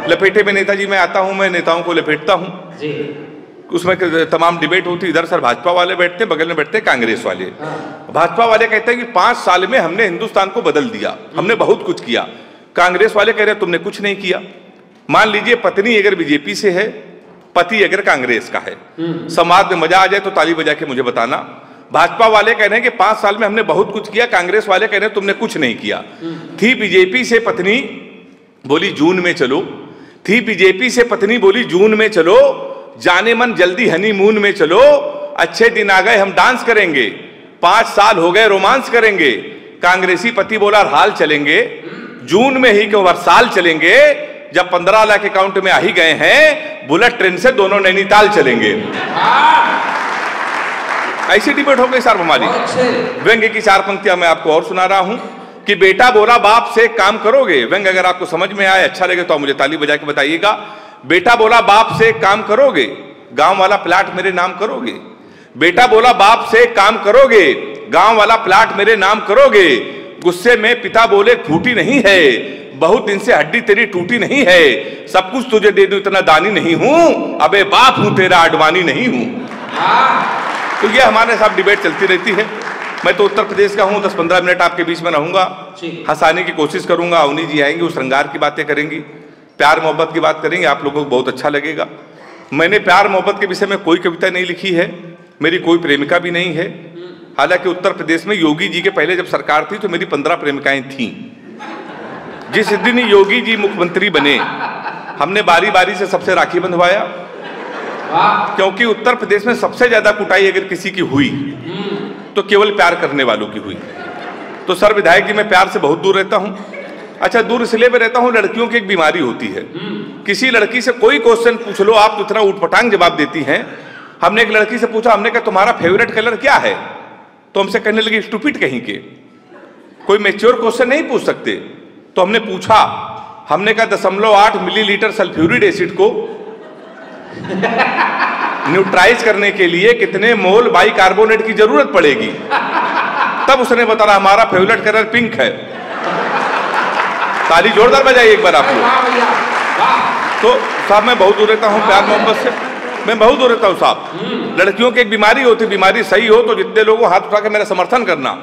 लपेटे में नेताजी मैं आता हूं, मैं नेताओं को लपेटता हूं जी। उसमें तमाम डिबेट होती, इधर सर भाजपा वाले बैठते, बगल में बैठते कांग्रेस वाले। भाजपा वाले कहते हैं कि 5 साल में हमने हिंदुस्तान को बदल दिया, हमने बहुत कुछ किया। कांग्रेस वाले कह रहे हैं तुमने कुछ नहीं किया। मान लीजिए पत्नी अगर बीजेपी से है, पति अगर कांग्रेस का है, समाज में मजा आ जाए तो ताली बजा के मुझे बताना। भाजपा वाले कह रहे हैं कि 5 साल में हमने बहुत कुछ किया, कांग्रेस वाले कह रहे हैं तुमने कुछ नहीं किया। थी बीजेपी से पत्नी, बोली जून में चलो। थी बीजेपी से पत्नी, बोली जून में चलो। जाने मन जल्दी हनीमून में चलो। अच्छे दिन आ गए हम डांस करेंगे। 5 साल हो गए रोमांस करेंगे। कांग्रेसी पति बोला हाल चलेंगे, जून में ही क्यों हर साल चलेंगे। जब 15 लाख अकाउंट में आ ही गए हैं, बुलेट ट्रेन से दोनों नैनीताल चलेंगे। ऐसी डिबेट हो गई सर हमारी। व्यंग्य की 4 पंक्तियां मैं आपको और सुना रहा हूं कि बेटा बोला बाप से काम करोगे। व्यंग्य अगर आपको समझ में आए, अच्छा लगे तो आप मुझे ताली बजा के बताइएगा। बेटा बोला बाप से काम करोगे, गांव वाला प्लाट मेरे नाम करोगे। बेटा बोला बाप से काम करोगे, गांव वाला प्लाट मेरे नाम करोगे। गुस्से में पिता बोले फूटी नहीं है, बहुत दिन से हड्डी तेरी टूटी नहीं है। सब कुछ तुझे दे दूं इतना दानी नहीं हूं, अबे बाप हूं तेरा अडवाणी नहीं हूं। तो ये हमारे साथ डिबेट चलती रहती है। मैं तो उत्तर प्रदेश का हूं, 10-15 मिनट आपके बीच में रहूंगा, हंसाने की कोशिश करूंगा। अवनी जी आएंगे, उस श्रृंगार की बातें करेंगी, प्यार मोहब्बत की बात करेंगे, आप लोगों को बहुत अच्छा लगेगा। मैंने प्यार मोहब्बत के विषय में कोई कविता नहीं लिखी है, मेरी कोई प्रेमिका भी नहीं है। हालांकि उत्तर प्रदेश में योगी जी के पहले जब सरकार थी तो मेरी 15 प्रेमिकाएं थीं। जिस दिन योगी जी मुख्यमंत्री बने, हमने बारी बारी से सबसे राखी बंधवाया, क्योंकि उत्तर प्रदेश में सबसे ज्यादा कुटाई अगर किसी की हुई तो केवल प्यार करने वालों की हुई। तो सर विधायक जी मैं प्यार से बहुत दूर रहता हूं। अच्छा, दूर इसलिए मैं रहता हूं, लड़कियों की एक बीमारी होती है। किसी लड़की से कोई क्वेश्चन पूछ लो, आप तो इतना उठपटांग जवाब देती हैं। हमने एक लड़की से पूछा, हमने कहा तुम्हारा फेवरेट कलर क्या है, तो हमसे कहने लगी स्टूपिड कहीं के, कोई मैच्योर क्वेश्चन नहीं पूछ सकते। तो हमने पूछा, हमने कहा 0.8 मिलीलीटर सल्फ्यूरिक एसिड को न्यूट्राइज करने के लिए कितने मोल बाइकार्बोनेट की जरूरत पड़ेगी। तब उसने बताया हमारा फेवरेट कलर पिंक है। ताली जोरदार बजाइए एक बार आप लोग। तो साहब मैं बहुत दूर रहता हूं प्यार मोहब्बत से, मैं बहुत दूर रहता हूं साहब। लड़कियों की एक बीमारी होती, बीमारी सही हो तो जितने लोगों हाथ उठा के मेरा समर्थन करना।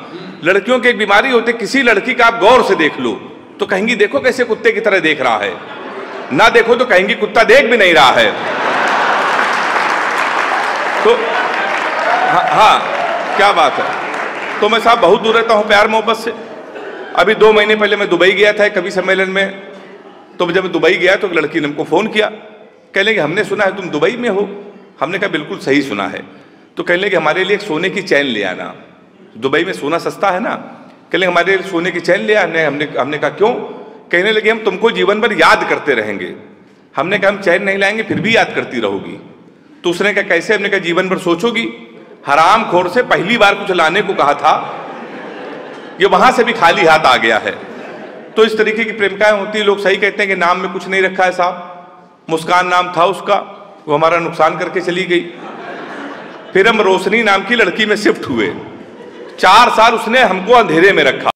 लड़कियों की एक बीमारी होती, किसी लड़की का आप गौर से देख लो तो कहेंगी देखो कैसे कुत्ते की तरह देख रहा है, ना देखो तो कहेंगी कुत्ता देख भी नहीं रहा है। तो हाँ क्या बात है। तो मैं साहब बहुत दूर रहता हूं प्यार मोहब्बत से। अभी 2 महीने पहले मैं दुबई गया था कवि सम्मेलन में। तो जब मैं दुबई गया तो एक लड़की ने हमको फोन किया, कह लेंगे हमने सुना है तुम दुबई में हो। हमने कहा बिल्कुल सही सुना है। तो कह लेंगे हमारे लिए एक सोने की चैन ले आना, दुबई में सोना सस्ता है ना। कह लेंगे हमारे लिए सोने की चैन ले आने। हमने कहा क्यों। कहने लगे हम तुमको जीवन भर याद करते रहेंगे। हमने कहा हम चैन नहीं लाएंगे फिर भी याद करती रहोगी। तो उसने कहा कैसे। हमने कहा जीवन भर सोचोगी, हराम खोर से पहली बार कुछ लाने को कहा था, ये वहां से भी खाली हाथ आ गया है। तो इस तरीके की प्रेमिकाएं होती है। लोग सही कहते हैं कि नाम में कुछ नहीं रखा है साहब। मुस्कान नाम था उसका, वो हमारा नुकसान करके चली गई। फिर हम रोशनी नाम की लड़की में शिफ्ट हुए। 4 साल उसने हमको अंधेरे में रखा।